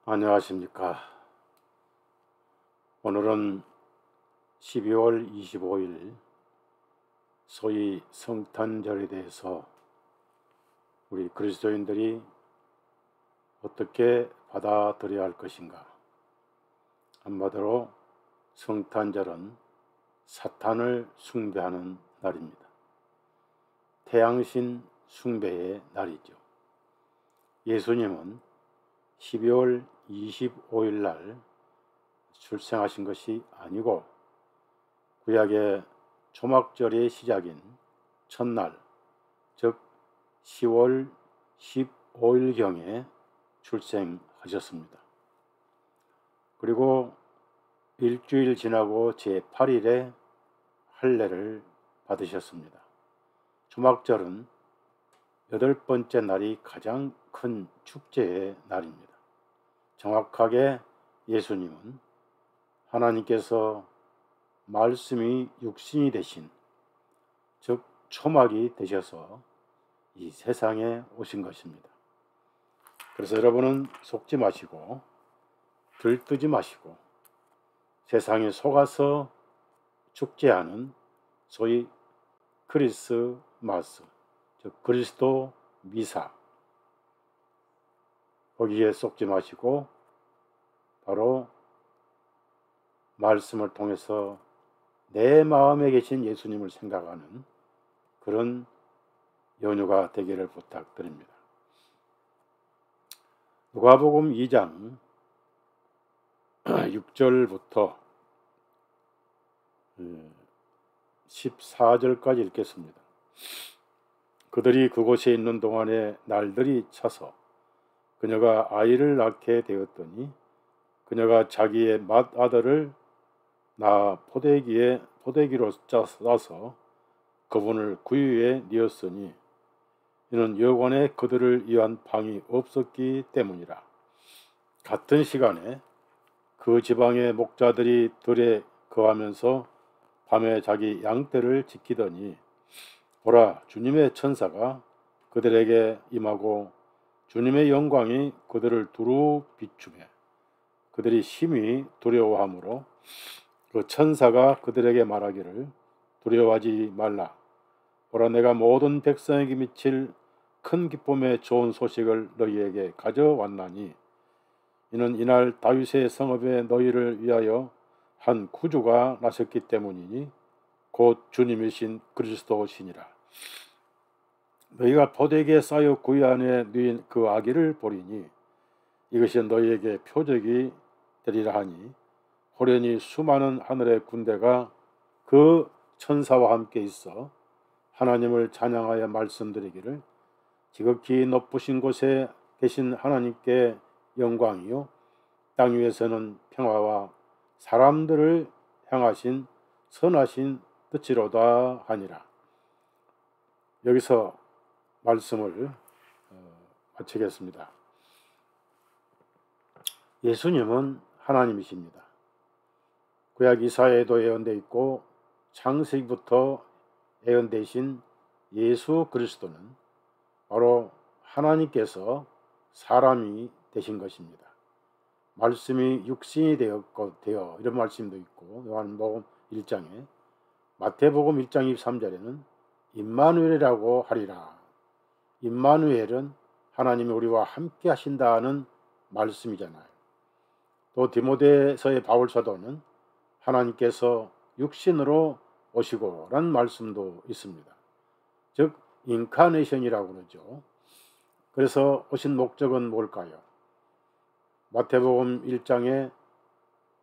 안녕하십니까. 오늘은 12월 25일 소위 성탄절에 대해서 우리 그리스도인들이 어떻게 받아들여야 할 것인가. 한마디로 성탄절은 사탄을 숭배하는 날입니다. 태양신 숭배의 날이죠. 예수님은 12월 25일 날 출생하신 것이 아니고 구약의 초막절의 시작인 첫날, 즉 10월 15일경에 출생하셨습니다. 그리고 일주일 지나고 제8일에 할례를 받으셨습니다. 초막절은 8번째 날이 가장 큰 축제의 날입니다. 정확하게 예수님은 하나님께서 말씀이 육신이 되신, 즉 초막이 되셔서 이 세상에 오신 것입니다. 그래서 여러분은 속지 마시고 들뜨지 마시고 세상에 속아서 축제하는 소위 크리스마스, 즉 그리스도 미사, 거기에 속지 마시고 바로 말씀을 통해서 내 마음에 계신 예수님을 생각하는 그런 연휴가 되기를 부탁드립니다. 누가복음 2장 6절부터 14절까지 읽겠습니다. 그들이 그곳에 있는 동안에 날들이 차서 그녀가 아이를 낳게 되었더니 그녀가 자기의 맏아들을 낳아 포대기로 싸서 그분을 구유에 뉘었으니 이는 여관에 그들을 위한 방이 없었기 때문이라. 같은 시간에 그 지방의 목자들이 들에 거하면서 밤에 자기 양떼를 지키더니 보라, 주님의 천사가 그들에게 임하고 주님의 영광이 그들을 두루 비추매 그들이 심히 두려워하므로 그 천사가 그들에게 말하기를 두려워하지 말라. 보라, 내가 모든 백성에게 미칠 큰 기쁨의 좋은 소식을 너희에게 가져왔나니 이는 이날 다윗의 성읍에 너희를 위하여 한 구주가 나셨기 때문이니 곧 주님이신 그리스도시니라. 너희가 포대기에 쌓여 구유 안에 누인 그 아기를 보리니 이것이 너희에게 표적이 되리라 하니 호련히 수많은 하늘의 군대가 그 천사와 함께 있어 하나님을 찬양하여 말씀드리기를 지극히 높으신 곳에 계신 하나님께 영광이요 땅 위에서는 평화와 사람들을 향하신 선하신 뜻이로다 하니라. 여기서 말씀을 마치겠습니다. 예수님은 하나님이십니다. 구약 이사야에도 예언되어 있고 창세기부터 예언되신 예수 그리스도는 바로 하나님께서 사람이 되신 것입니다. 말씀이 육신이 되어 이런 말씀도 있고 요한복음 1장에 마태복음 1장 23절에는 임마누엘이라고 하리라. 임마누엘은 하나님이 우리와 함께 하신다는 말씀이잖아요. 또 디모데서의 바울 사도는 하나님께서 육신으로 오시고 라는 말씀도 있습니다. 즉 인카네이션이라고 그러죠. 그래서 오신 목적은 뭘까요? 마태복음 1장에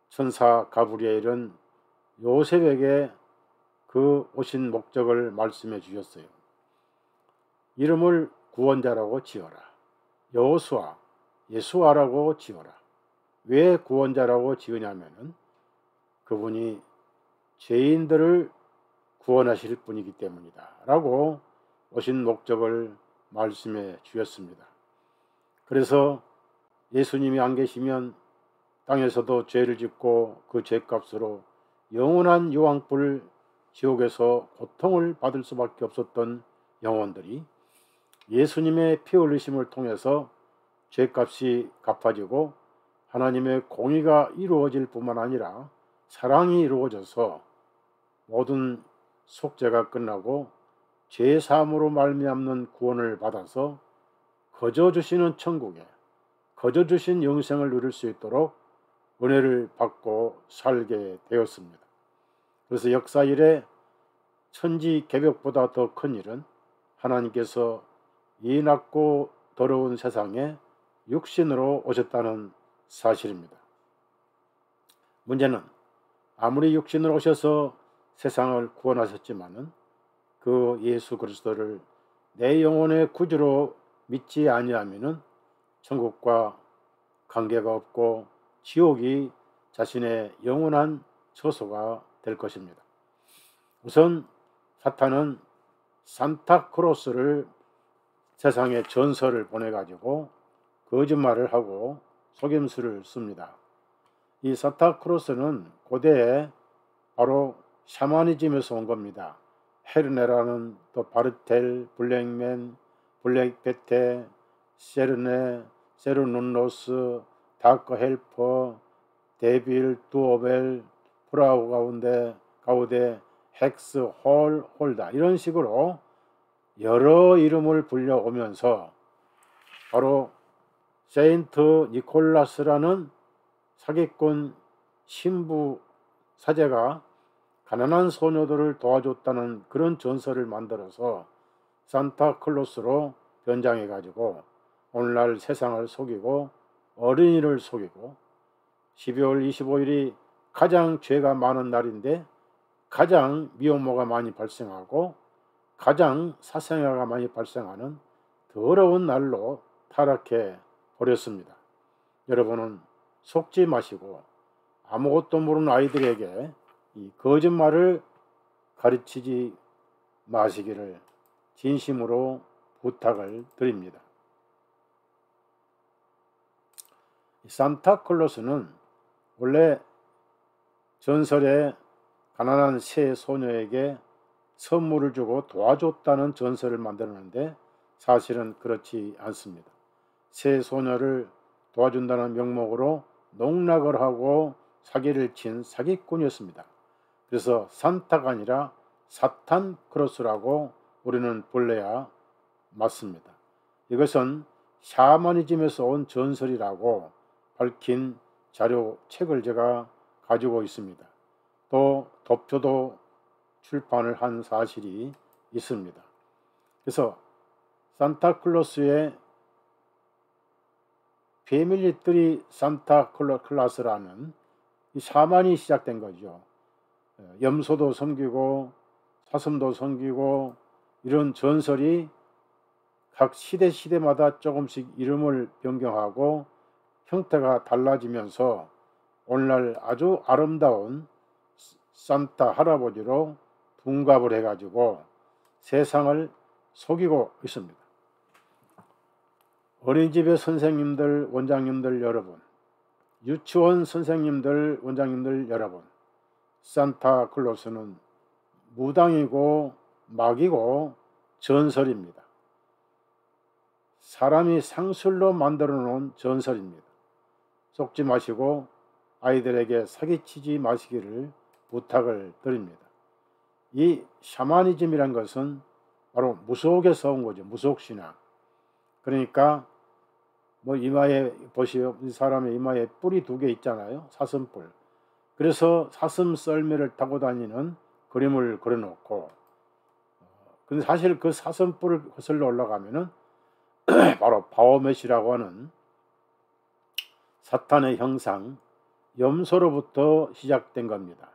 천사 가브리엘은 요셉에게 그 오신 목적을 말씀해 주셨어요. 이름을 구원자라고 지어라. 여호수아, 예수아라고 지어라. 왜 구원자라고 지으냐면은 그분이 죄인들을 구원하실 분이기 때문이다 라고 오신 목적을 말씀해 주셨습니다. 그래서 예수님이 안 계시면 땅에서도 죄를 짓고 그 죄값으로 영원한 유황불 지옥에서 고통을 받을 수밖에 없었던 영혼들이 예수님의 피 흘리심을 통해서 죄값이 갚아지고 하나님의 공의가 이루어질 뿐만 아니라 사랑이 이루어져서 모든 속죄가 끝나고 죄사함으로 말미암는 구원을 받아서 거저 주시는 천국에 거저 주신 영생을 누릴 수 있도록 은혜를 받고 살게 되었습니다. 그래서 역사 이래 천지 개벽보다 더 큰 일은 하나님께서 이 낮고 더러운 세상에 육신으로 오셨다는 사실입니다. 문제는 아무리 육신으로 오셔서 세상을 구원하셨지만은 그 예수 그리스도를 내 영혼의 구주로 믿지 아니하면은 천국과 관계가 없고 지옥이 자신의 영원한 처소가 될 것입니다. 우선 사탄은 산타크로스를 세상에 전설을 보내가지고 거짓말을 하고 속임수를 씁니다. 이 산타크로스는 고대에 바로 샤머니즘에서 온 겁니다. 헤르네라는 또 바르텔, 블랙맨, 블랙베테, 세르네, 세르논로스, 다크 헬퍼, 데빌, 두오벨, 프라우 가우데, 헥스, 홀다 이런 식으로 여러 이름을 불려오면서 바로 세인트 니콜라스라는 사기꾼 신부 사제가 가난한 소녀들을 도와줬다는 그런 전설을 만들어서 산타클로스로 변장해 가지고 오늘날 세상을 속이고 어린이를 속이고 12월 25일이 가장 죄가 많은 날인데 가장 미혼모가 많이 발생하고 가장 사생아가 많이 발생하는 더러운 날로 타락해 버렸습니다. 여러분은 속지 마시고 아무것도 모르는 아이들에게 이 거짓말을 가르치지 마시기를 진심으로 부탁을 드립니다. 산타클로스는 원래 전설에 가난한 새 소녀에게 선물을 주고 도와줬다는 전설을 만들었는데 사실은 그렇지 않습니다. 새 소녀를 도와준다는 명목으로 농락을 하고 사기를 친 사기꾼이었습니다. 그래서 산타가 아니라 사탄 크로스라고 우리는 불러야 맞습니다. 이것은 샤머니즘에서 온 전설이라고 밝힌 자료책을 제가 가지고 있습니다. 또 도표도 출판을 한 사실이 있습니다. 그래서 산타클로스의 패밀리 산타클라스라는 이 샤만이 시작된 거죠. 염소도 섬기고 사슴도 섬기고 이런 전설이 각 시대마다 조금씩 이름을 변경하고 형태가 달라지면서 오늘날 아주 아름다운 산타 할아버지로 둔갑을 해가지고 세상을 속이고 있습니다. 어린이집의 선생님들, 원장님들 여러분, 유치원 선생님들, 원장님들 여러분, 산타클로스는 무당이고 마귀고 전설입니다. 사람이 상술로 만들어 놓은 전설입니다. 속지 마시고 아이들에게 사기치지 마시기를 부탁을 드립니다. 이 샤머니즘이란 것은 바로 무속에서 온 거죠. 무속신앙. 그러니까 뭐 이마에 보시오, 이 사람의 이마에 뿔이 2개 있잖아요. 사슴뿔. 그래서 사슴 썰매를 타고 다니는 그림을 그려놓고, 근데 사실 그 사슴뿔을 거슬러 올라가면은 바로 바오멧이라고 하는 사탄의 형상 염소로부터 시작된 겁니다.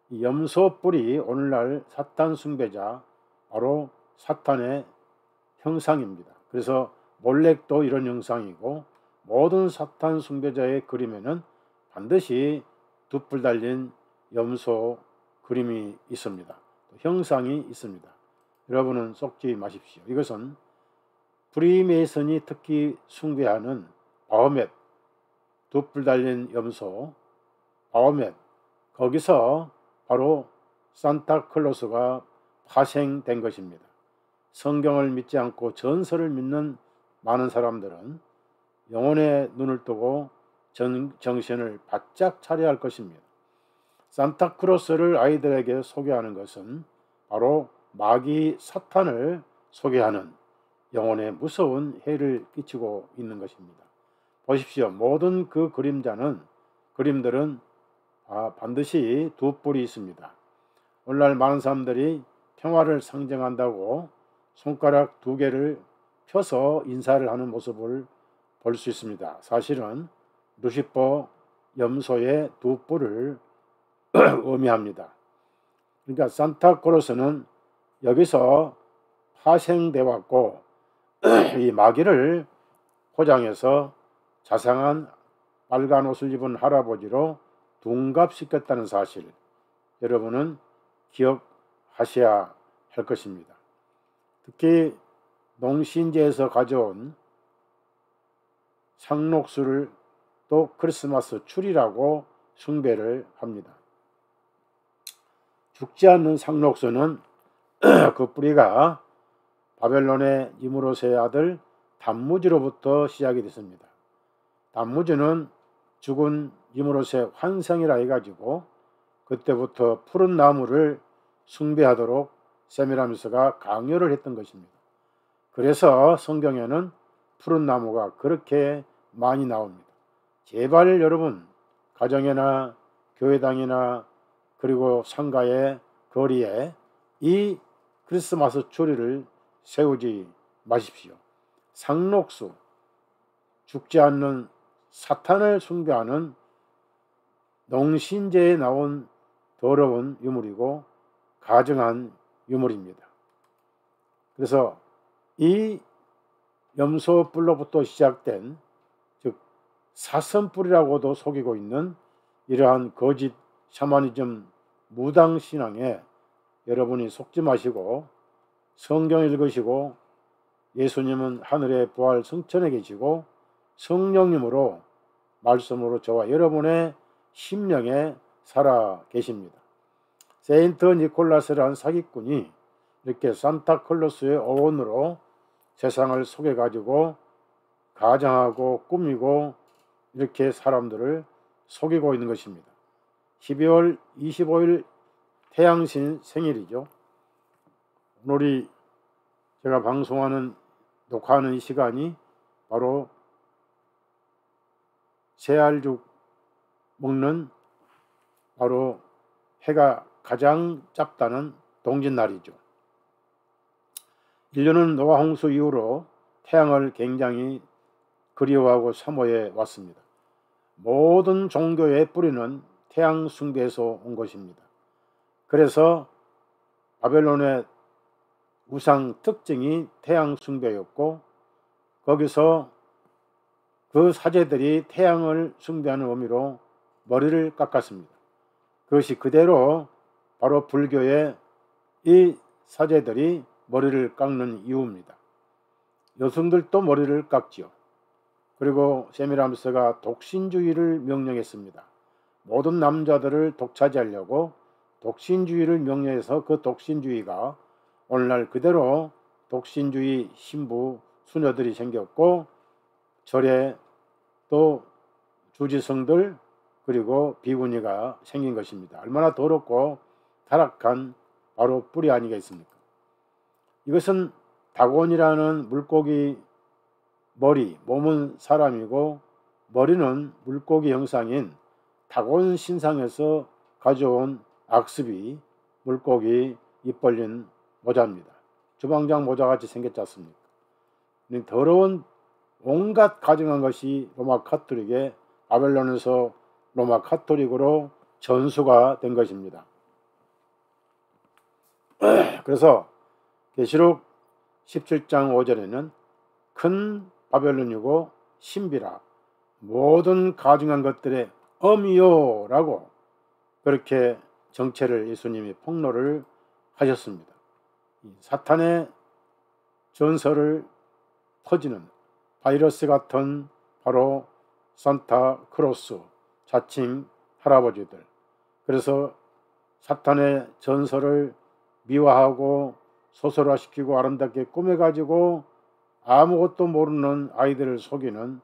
이 염소뿔이 오늘날 사탄 숭배자 바로 사탄의 형상입니다. 그래서 몰렉도 이런 형상이고 모든 사탄 숭배자의 그림에는 반드시 2뿔 달린 염소 그림이 있습니다. 형상이 있습니다. 여러분은 속지 마십시오. 이것은 프리메이슨이 특히 숭배하는 바오멧, 2뿔 달린 염소, 바오멧, 거기서 바로 산타클로스가 파생된 것입니다. 성경을 믿지 않고 전설을 믿는 많은 사람들은 영혼의 눈을 뜨고 정신을 바짝 차려야 할 것입니다. 산타크로스를 아이들에게 소개하는 것은 바로 마귀 사탄을 소개하는 영혼에 무서운 해를 끼치고 있는 것입니다. 보십시오. 모든 그 그림들은 반드시 두 뿔이 있습니다. 오늘날 많은 사람들이 평화를 상징한다고 손가락 두 개를 펴서 인사를 하는 모습을 볼 수 있습니다. 사실은 루시퍼 염소의 두 뿔을 의미합니다. 그러니까 산타크로스는 여기서 파생돼 왔고 이 마귀를 포장해서 자상한 빨간 옷을 입은 할아버지로 둔갑시켰다는 사실, 여러분은 기억하셔야 할 것입니다. 특히 농신제에서 가져온 상록수를 또 크리스마스 추리라고 숭배를 합니다. 죽지 않는 상록수는 그 뿌리가 바벨론의 니므롯의 아들 담무지로부터 시작이 됐습니다. 담무지는 죽은 니므롯의 환상이라 해가지고 그때부터 푸른 나무를 숭배하도록 세미라미스가 강요를 했던 것입니다. 그래서 성경에는 푸른 나무가 그렇게 많이 나옵니다. 제발 여러분, 가정이나 교회당이나 그리고 상가의 거리에 이 크리스마스 추리를 세우지 마십시오. 상록수, 죽지 않는 사탄을 숭배하는 농신제에 나온 더러운 유물이고 가증한 유물입니다. 그래서 이 염소뿔로부터 시작된, 즉 사슴뿔이라고도 속이고 있는 이러한 거짓 샤머니즘 무당신앙에 여러분이 속지 마시고 성경을 읽으시고 예수님은 하늘의 부활 성천에 계시고 성령님으로 말씀으로 저와 여러분의 심령에 살아 계십니다. 세인트 니콜라스라는 사기꾼이 이렇게 산타클로스의 어원으로 세상을 속여가지고 가장하고 꾸미고 이렇게 사람들을 속이고 있는 것입니다. 12월 25일 태양신 생일이죠. 오늘이 제가 녹화하는 이 시간이 바로 새알죽 먹는 바로 해가 가장 짧다는 동짓날이죠. 인류는 노아 홍수 이후로 태양을 굉장히 그리워하고 사모해 왔습니다. 모든 종교의 뿌리는 태양 숭배에서 온 것입니다. 그래서 바벨론의 우상 특징이 태양 숭배였고, 거기서 그 사제들이 태양을 숭배하는 의미로 머리를 깎았습니다. 그것이 그대로 바로 불교의 이 사제들이 머리를 깎는 이유입니다. 여성들도 머리를 깎지요. 그리고 세미라미스가 독신주의를 명령했습니다. 모든 남자들을 독차지하려고 독신주의를 명령해서 그 독신주의가 오늘날 그대로 독신주의 신부 수녀들이 생겼고, 절에 또 주지성들 그리고 비구니가 생긴 것입니다. 얼마나 더럽고 타락한 바로 뿌리 아니겠습니까? 이것은 다곤이라는 물고기 머리, 몸은 사람이고 머리는 물고기 형상인 다곤 신상에서 가져온 악습이 물고기 입 벌린 모자입니다. 주방장 모자같이 생겼지 않습니까? 더러운 온갖 가증한 것이 로마 카톨릭의 바벨론에서 로마 카톨릭으로 전수가 된 것입니다. 그래서 계시록 17장 5절에는 큰 바벨론이고 신비라 모든 가증한 것들의 어미요 라고 그렇게 정체를 예수님이 폭로를 하셨습니다. 사탄의 전설을 퍼지는 바이러스 같은 바로 산타크로스 자칭 할아버지들, 그래서 사탄의 전설을 미화하고 소설화시키고 아름답게 꾸며가지고 아무것도 모르는 아이들을 속이는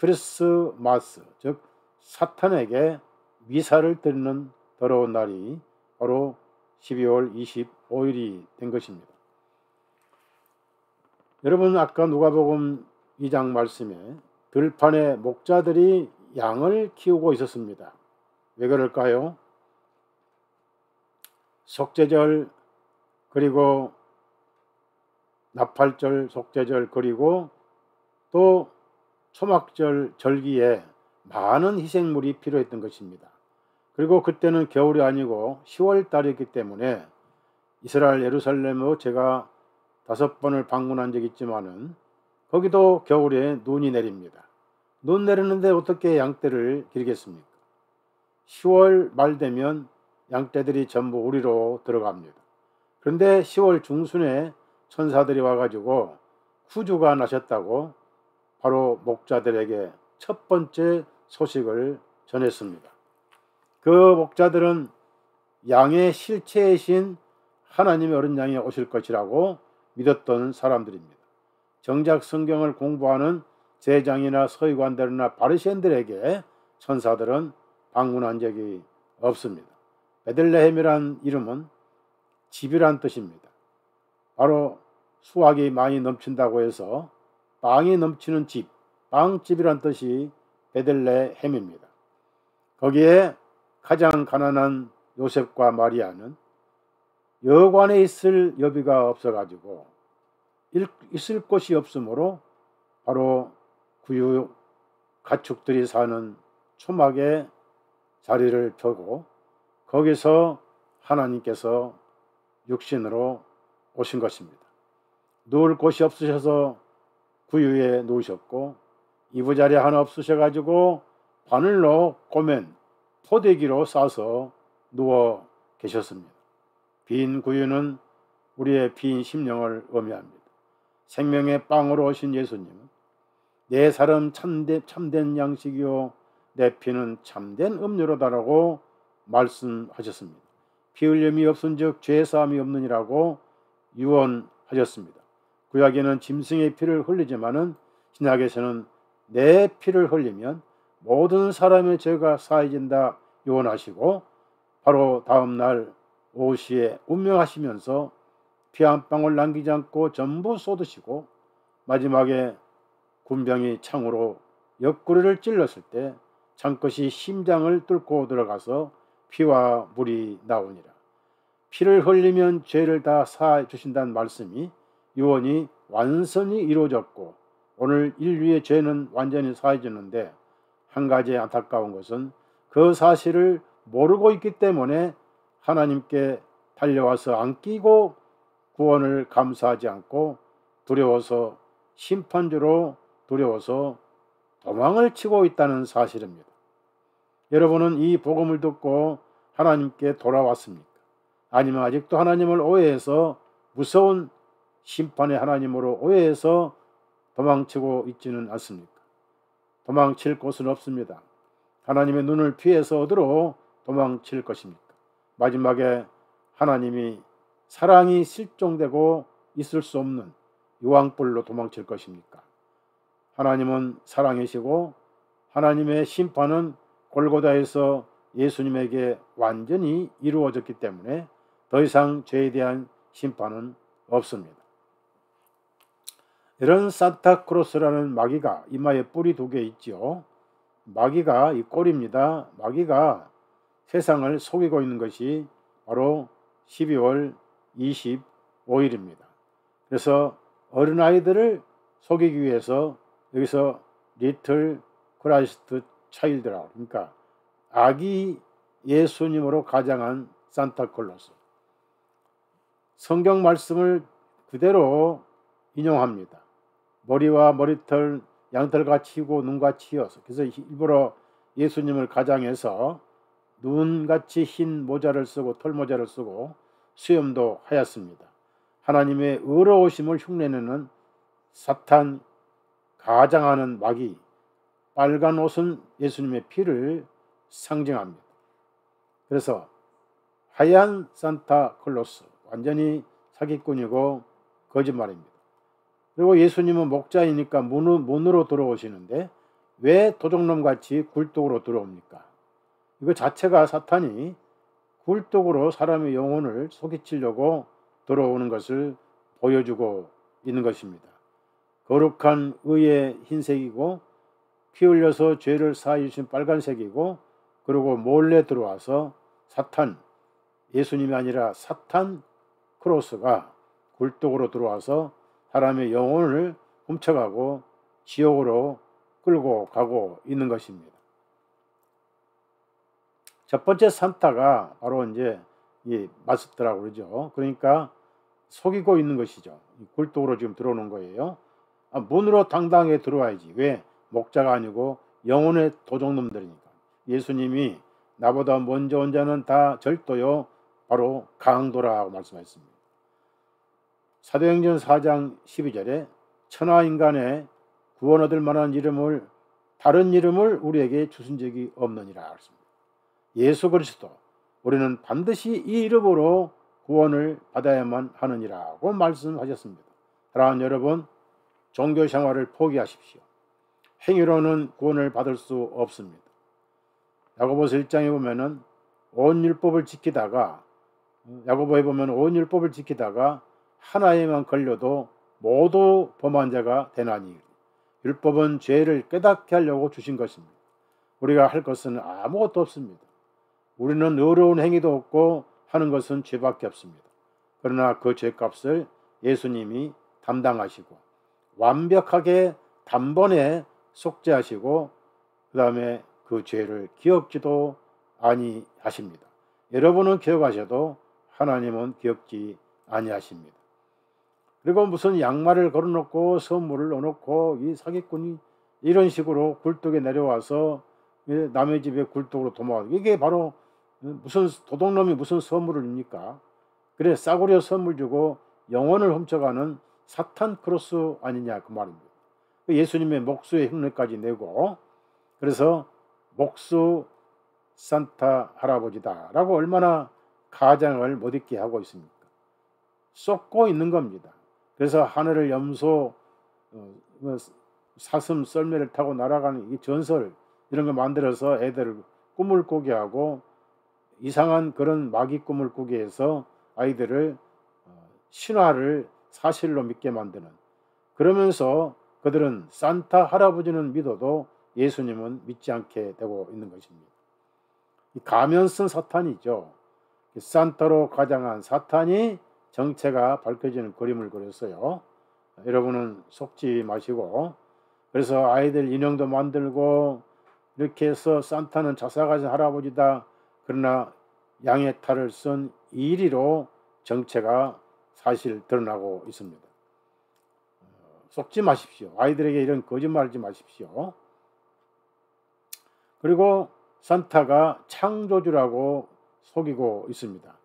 크리스마스, 즉 사탄에게 미사를 드리는 더러운 날이 바로 12월 25일이 된 것입니다. 여러분, 아까 누가복음 2장 말씀에 들판에 목자들이 양을 키우고 있었습니다. 왜 그럴까요? 속죄절, 그리고 나팔절, 속죄절, 그리고 또 초막절 절기에 많은 희생물이 필요했던 것입니다. 그리고 그때는 겨울이 아니고 10월 달이었기 때문에 이스라엘 예루살렘으로 제가 5번을 방문한 적이 있지만은 거기도 겨울에 눈이 내립니다. 눈 내리는데 어떻게 양떼를 기르겠습니까? 10월 말 되면 양떼들이 전부 우리로 들어갑니다. 그런데 10월 중순에 천사들이 와가지고 구주가 나셨다고 바로 목자들에게 첫 번째 소식을 전했습니다. 그 목자들은 양의 실체이신 하나님의 어린 양이 오실 것이라고 믿었던 사람들입니다. 정작 성경을 공부하는 제장이나 서기관들이나 바리새인들에게 천사들은 방문한 적이 없습니다. 베들레헴이란 이름은 집이란 뜻입니다. 바로 수확이 많이 넘친다고 해서 빵이 넘치는 집, 빵집이란 뜻이 베들레헴입니다. 거기에 가장 가난한 요셉과 마리아는 여관에 있을 여비가 없어가지고 있을 곳이 없으므로 바로 구유 가축들이 사는 초막에 자리를 펴고 거기서 하나님께서 육신으로 오신 것입니다. 누울 곳이 없으셔서 구유에 누우셨고 이부자리 하나 없으셔가지고 바늘로 꼬맨 포대기로 싸서 누워 계셨습니다. 빈 구유는 우리의 빈 심령을 의미합니다. 생명의 빵으로 오신 예수님은 내 살은 참된 양식이요 내 피는 참된 음료로다라고 말씀하셨습니다. 피 흘림이 없은즉 죄 사함이 없느니라고 유언하셨습니다. 구약에는 짐승의 피를 흘리지만은 신약에서는 내 피를 흘리면 모든 사람의 죄가 사해진다 유언하시고 바로 다음 날 오후시에 운명하시면서 피 한 방울 남기지 않고 전부 쏟으시고 마지막에 군병이 창으로 옆구리를 찔렀을 때 창끝이 심장을 뚫고 들어가서 피와 물이 나오니라. 피를 흘리면 죄를 다 사해 주신다는 말씀이 유언이 완전히 이루어졌고 오늘 인류의 죄는 완전히 사해졌는데 한 가지 안타까운 것은 그 사실을 모르고 있기 때문에 하나님께 달려와서 안기고 구원을 감사하지 않고 두려워서 심판주로 두려워서 도망을 치고 있다는 사실입니다. 여러분은 이 복음을 듣고 하나님께 돌아왔습니까? 아니면 아직도 하나님을 오해해서 무서운 심판의 하나님으로 오해해서 도망치고 있지는 않습니까? 도망칠 곳은 없습니다. 하나님의 눈을 피해서 어디로 도망칠 것입니까? 마지막에 하나님이 사랑이 실종되고 있을 수 없는 유황불로 도망칠 것입니까? 하나님은 사랑이시고 하나님의 심판은 골고다에서 예수님에게 완전히 이루어졌기 때문에 더 이상 죄에 대한 심판은 없습니다. 이런 산타크로스라는 마귀가 이마에 뿔이 2개 있죠. 마귀가 이 꼴입니다. 마귀가 세상을 속이고 있는 것이 바로 12월 25일입니다. 그래서 어린아이들을 속이기 위해서 여기서 리틀 크라이스트 차일드라, 그러니까 아기 예수님으로 가장한 산타클로스. 성경 말씀을 그대로 인용합니다. 머리와 머리털 양털같이 고 눈같이 휘어서, 그래서 일부러 예수님을 가장해서 눈같이 흰 모자를 쓰고 털모자를 쓰고 수염도 하였습니다. 하나님의 의로우심을 흉내내는 사탄 가장하는 마귀, 빨간 옷은 예수님의 피를 상징합니다. 그래서 하얀 산타클로스, 완전히 사기꾼이고 거짓말입니다. 그리고 예수님은 목자이니까 문으로 들어오시는데 왜 도둑놈같이 굴독으로 들어옵니까? 이거 자체가 사탄이 굴독으로 사람의 영혼을 속이치려고 들어오는 것을 보여주고 있는 것입니다. 거룩한 의의 흰색이고 피 흘려서 죄를 사하여 주신 빨간색이고, 그리고 몰래 들어와서 사탄, 예수님이 아니라 사탄 크로스가 굴독으로 들어와서 사람의 영혼을 훔쳐가고 지옥으로 끌고 가고 있는 것입니다. 첫 번째 산타가 바로 이제 이 마스터라고 그러죠. 그러니까 속이고 있는 것이죠. 굴독으로 지금 들어오는 거예요. 문으로 당당하게 들어와야지. 왜? 목자가 아니고 영혼의 도둑놈들이니까. 예수님이 나보다 먼저 온 자는 다 절도요 바로 강도라고 말씀하셨습니다. 사도행전 4장 12절에 천하 인간의 구원 얻을 만한 이름을, 다른 이름을 우리에게 주신 적이 없느니라 했습니다. 예수 그리스도, 우리는 반드시 이 이름으로 구원을 받아야만 하느니라고 말씀하셨습니다. 사랑하는 여러분, 종교 생활을 포기하십시오. 행위로는 구원을 받을 수 없습니다. 야고보서 1장에 보면은 온 율법을 지키다가, 야고보에 보면 온 율법을 지키다가 하나에만 걸려도 모두 범한 자가 되나니, 율법은 죄를 깨닫게 하려고 주신 것입니다. 우리가 할 것은 아무것도 없습니다. 우리는 어려운 행위도 없고 하는 것은 죄밖에 없습니다. 그러나 그 죄값을 예수님이 담당하시고 완벽하게 단번에 속죄하시고 그 다음에 그 죄를 기억지도 아니하십니다. 여러분은 기억하셔도 하나님은 기억지 아니하십니다. 그리고 무슨 양말을 걸어놓고 선물을 넣어놓고 이 사기꾼이 이런 식으로 굴뚝에 내려와서 남의 집에 굴뚝으로 도망가고, 이게 바로 무슨 도둑놈이 무슨 선물을 줍니까? 그래, 싸구려 선물 주고 영혼을 훔쳐가는 사탄 크로스 아니냐 그 말입니다. 예수님의 목수의 흉내까지 내고, 그래서 목수 산타 할아버지다 라고 얼마나 가장을 못 있게 하고 있습니까? 쏟고 있는 겁니다. 그래서 하늘을 염소 사슴 썰매를 타고 날아가는 이 전설, 이런 거 만들어서 애들을 꿈을 꾸게 하고 이상한 그런 마귀 꿈을 꾸게 해서 아이들을 신화를 사실로 믿게 만드는, 그러면서 그들은 산타 할아버지는 믿어도 예수님은 믿지 않게 되고 있는 것입니다. 이 가면 쓴 사탄이죠. 산타로 가장한 사탄이 정체가 밝혀지는 그림을 그렸어요. 여러분은 속지 마시고, 그래서 아이들 인형도 만들고 이렇게 해서 산타는 자사가진 할아버지다, 그러나 양의 탈을 쓴 이리로 정체가 사실 드러나고 있습니다. 속지 마십시오. 아이들에게 이런 거짓말하지 마십시오. 그리고 산타가 창조주라고 속이고 있습니다.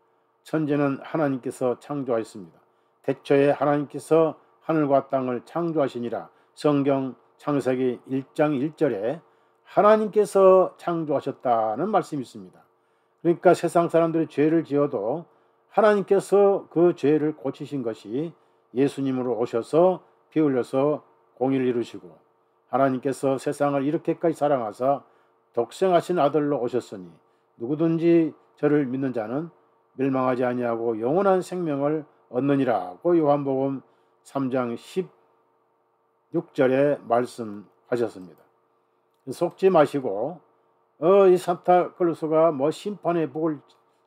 천지는 하나님께서 창조하였습니다. 태초에 하나님께서 하늘과 땅을 창조하시니라. 성경 창세기 1장 1절에 하나님께서 창조하셨다는 말씀이 있습니다. 그러니까 세상 사람들이 죄를 지어도 하나님께서 그 죄를 고치신 것이 예수님으로 오셔서 피 흘려서 공의를 이루시고, 하나님께서 세상을 이렇게까지 사랑하사 독생하신 아들로 오셨으니 누구든지 저를 믿는 자는 멸망하지 아니하고 영원한 생명을 얻느니라고 요한복음 3장 16절에 말씀하셨습니다. 속지 마시고 이 산타클로스가 뭐 심판의 복을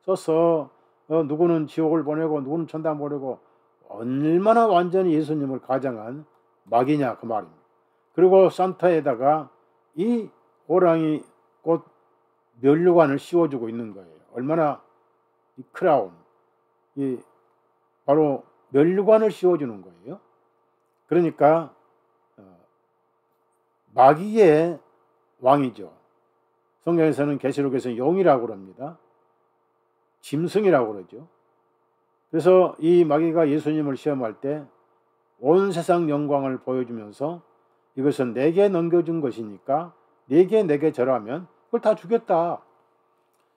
써서 누구는 지옥을 보내고 누구는 천당 보내고, 얼마나 완전히 예수님을 가장한 마귀냐 그 말입니다. 그리고 산타에다가 이 호랑이 꽃 면류관을 씌워주고 있는 거예요. 얼마나 이 크라운, 이 바로 면류관을 씌워주는 거예요. 그러니까 마귀의 왕이죠. 성경에서는 계시록에서는 용이라고 그럽니다. 짐승이라고 그러죠. 그래서 이 마귀가 예수님을 시험할 때 온 세상 영광을 보여주면서 이것은 내게 넘겨준 것이니까 내게 절하면 그걸 다 주겠다.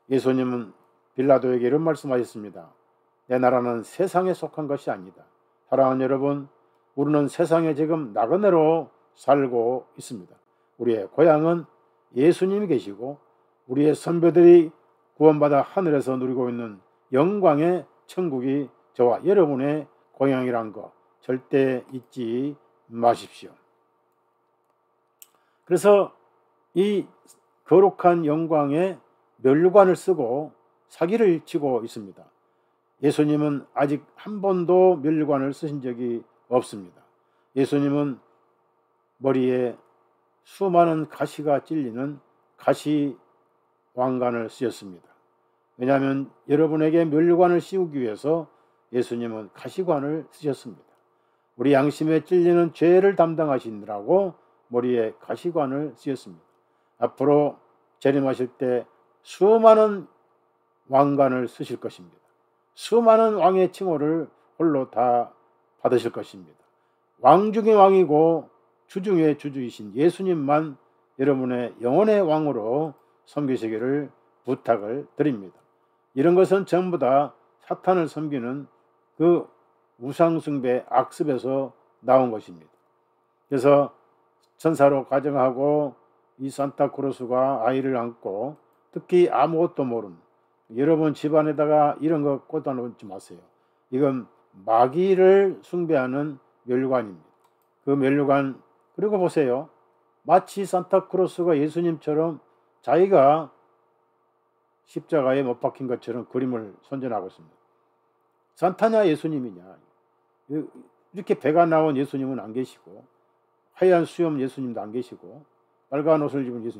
예수님은 빌라도에게 이런 말씀하셨습니다. 내 나라는 세상에 속한 것이 아니다. 사랑하는 여러분, 우리는 세상에 지금 나그네로 살고 있습니다. 우리의 고향은 예수님이 계시고 우리의 선배들이 구원받아 하늘에서 누리고 있는 영광의 천국이 저와 여러분의 고향이란 거 절대 잊지 마십시오. 그래서 이 거룩한 영광의 멸관을 쓰고 사기를 치고 있습니다. 예수님은 아직 한 번도 멸관을 쓰신 적이 없습니다. 예수님은 머리에 수많은 가시가 찔리는 가시 왕관을 쓰셨습니다. 왜냐하면 여러분에게 멸관을 씌우기 위해서 예수님은 가시관을 쓰셨습니다. 우리 양심에 찔리는 죄를 담당하시느라고 머리에 가시관을 쓰셨습니다. 앞으로 재림하실 때 수많은 왕관을 쓰실 것입니다. 수많은 왕의 칭호를 홀로 다 받으실 것입니다. 왕 중의 왕이고 주 중의 주주이신 예수님만 여러분의 영혼의 왕으로 섬기시기를 부탁을 드립니다. 이런 것은 전부 다 사탄을 섬기는 그 우상숭배 악습에서 나온 것입니다. 그래서 천사로 가정하고 이 산타크로스가 아이를 안고 특히 아무것도 모르는 여러분 집안에다가 이런 거 꽂아 놓지 마세요. 이건 마귀를 숭배하는 멸관입니다. 그 멸관, 그리고 보세요. 마치 산타크로스가 예수님처럼 자기가 십자가에 못 박힌 것처럼 그림을 선전하고 있습니다. 산타냐 예수님이냐? 이렇게 배가 나온 예수님은 안 계시고 하얀 수염 예수님도 안 계시고 빨간 옷을 입은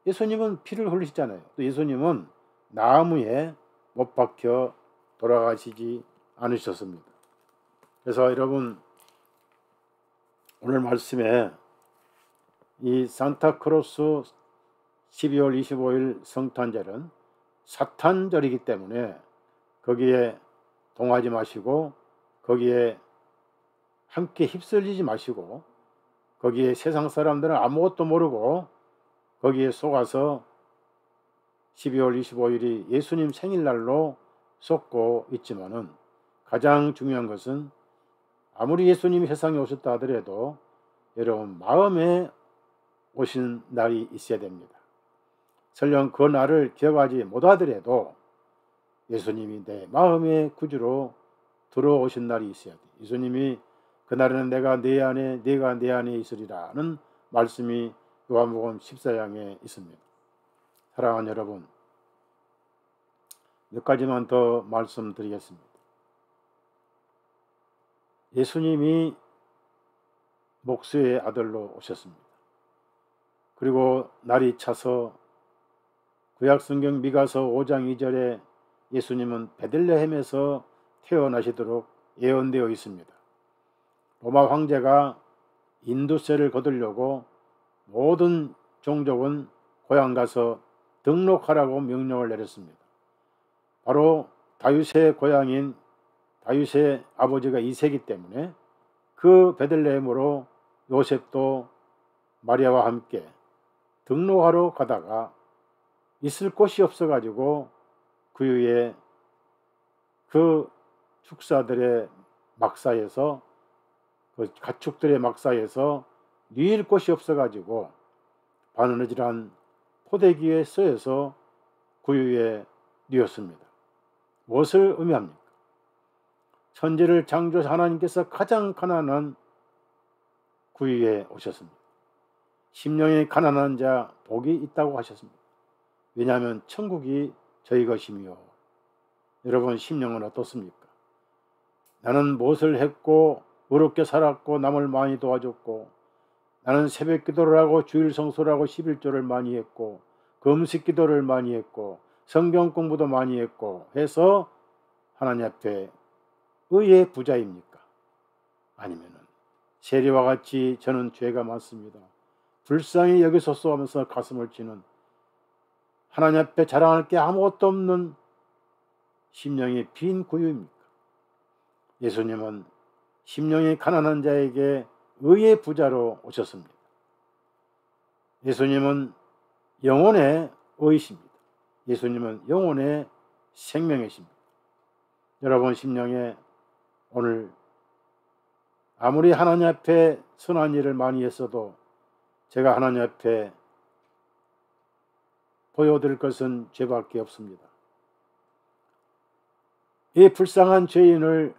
예수님은 피를 흘리시잖아요. 또 예수님은 나무에 못 박혀 돌아가시지 않으셨습니다. 그래서 여러분 오늘 말씀에 이 산타크로스 12월 25일 성탄절은 사탄절이기 때문에 거기에 동하지 마시고 거기에 함께 휩쓸리지 마시고 거기에 세상 사람들은 아무것도 모르고 거기에 속아서 12월 25일이 예수님 생일날로 속고 있지만은 가장 중요한 것은 아무리 예수님이 세상에 오셨다 하더라도 여러분 마음에 오신 날이 있어야 됩니다. 설령 그 날을 기억하지 못하더라도 예수님이 내 마음의 구주로 들어오신 날이 있어야 돼. 예수님이 그날에는 내가 내 안에 네가 내 안에 있으리라는 말씀이 요한복음 14장에 있습니다. 사랑하는 여러분, 몇 가지만 더 말씀드리겠습니다. 예수님이 목수의 아들로 오셨습니다. 그리고 날이 차서 구약성경 미가서 5장 2절에 예수님은 베들레헴에서 태어나시도록 예언되어 있습니다. 로마 황제가 인두세를 거두려고 모든 종족은 고향 가서 등록하라고 명령을 내렸습니다. 바로 다윗의 고향인 다윗의 아버지가 이세이기 때문에 그 베들레헴으로 요셉도 마리아와 함께 등록하러 가다가 있을 곳이 없어가지고 그 후에 그 축사들의 막사에서 그 가축들의 막사에서 누일 곳이 없어가지고 바느질한 포대기에 쏘여서 구유에 누웠습니다. 무엇을 의미합니까? 천지를 창조하신 하나님께서 가장 가난한 구유에 오셨습니다. 심령이 가난한 자 복이 있다고 하셨습니다. 왜냐하면 천국이 저희 것이며. 여러분 심령은 어떻습니까? 나는 무엇을 했고 어렵게 살았고 남을 많이 도와줬고 나는 새벽 기도를 하고 주일 성소를 하고 11조를 많이 했고 금식 기도를 많이 했고 성경 공부도 많이 했고 해서 하나님 앞에 의의 부자입니까? 아니면은 세리와 같이 저는 죄가 많습니다. 불쌍히 여기소서 하면서 가슴을 치는 하나님 앞에 자랑할 게 아무것도 없는 심령이 빈 구유입니까? 예수님은 심령이 가난한 자에게 의의 부자로 오셨습니다. 예수님은 영혼의 의이십니다. 예수님은 영혼의 생명이십니다. 여러분 심령에 오늘 아무리 하나님 앞에 선한 일을 많이 했어도 제가 하나님 앞에 보여드릴 것은 죄밖에 없습니다. 이 불쌍한 죄인을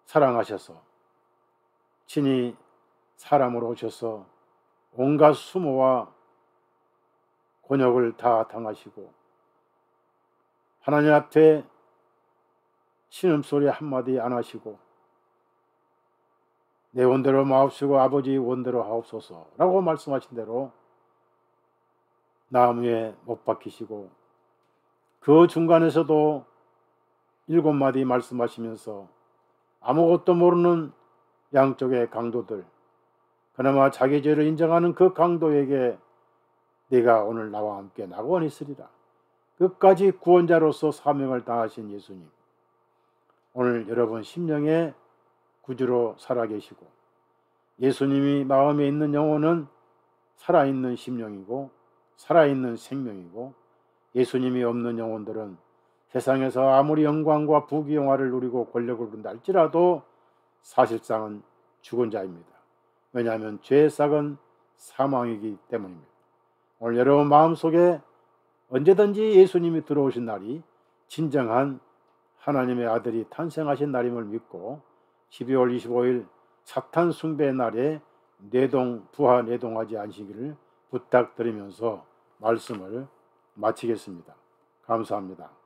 사랑하셔서 친히 사람으로 오셔서 온갖 수모와 곤욕을 다 당하시고 하나님 앞에 신음소리 한마디 안 하시고 내 원대로 마옵시고 아버지 원대로 하옵소서 라고 말씀하신 대로 나무에 못 박히시고 그 중간에서도 7마디 말씀하시면서 아무것도 모르는 양쪽의 강도들, 그나마 자기 죄를 인정하는 그 강도에게 네가 오늘 나와 함께 낙원이 있으리라. 끝까지 구원자로서 사명을 다하신 예수님, 오늘 여러분 심령의 구주로 살아계시고 예수님이 마음에 있는 영혼은 살아있는 심령이고 살아있는 생명이고 예수님이 없는 영혼들은 세상에서 아무리 영광과 부귀영화를 누리고 권력을 누린다 할지라도 사실상은 죽은 자입니다. 왜냐하면 죄의 싹은 사망이기 때문입니다. 오늘 여러분 마음속에 언제든지 예수님이 들어오신 날이 진정한 하나님의 아들이 탄생하신 날임을 믿고 12월 25일 사탄 숭배의 날에 부하 내동하지 않으시기를 부탁드리면서 말씀을 마치겠습니다. 감사합니다.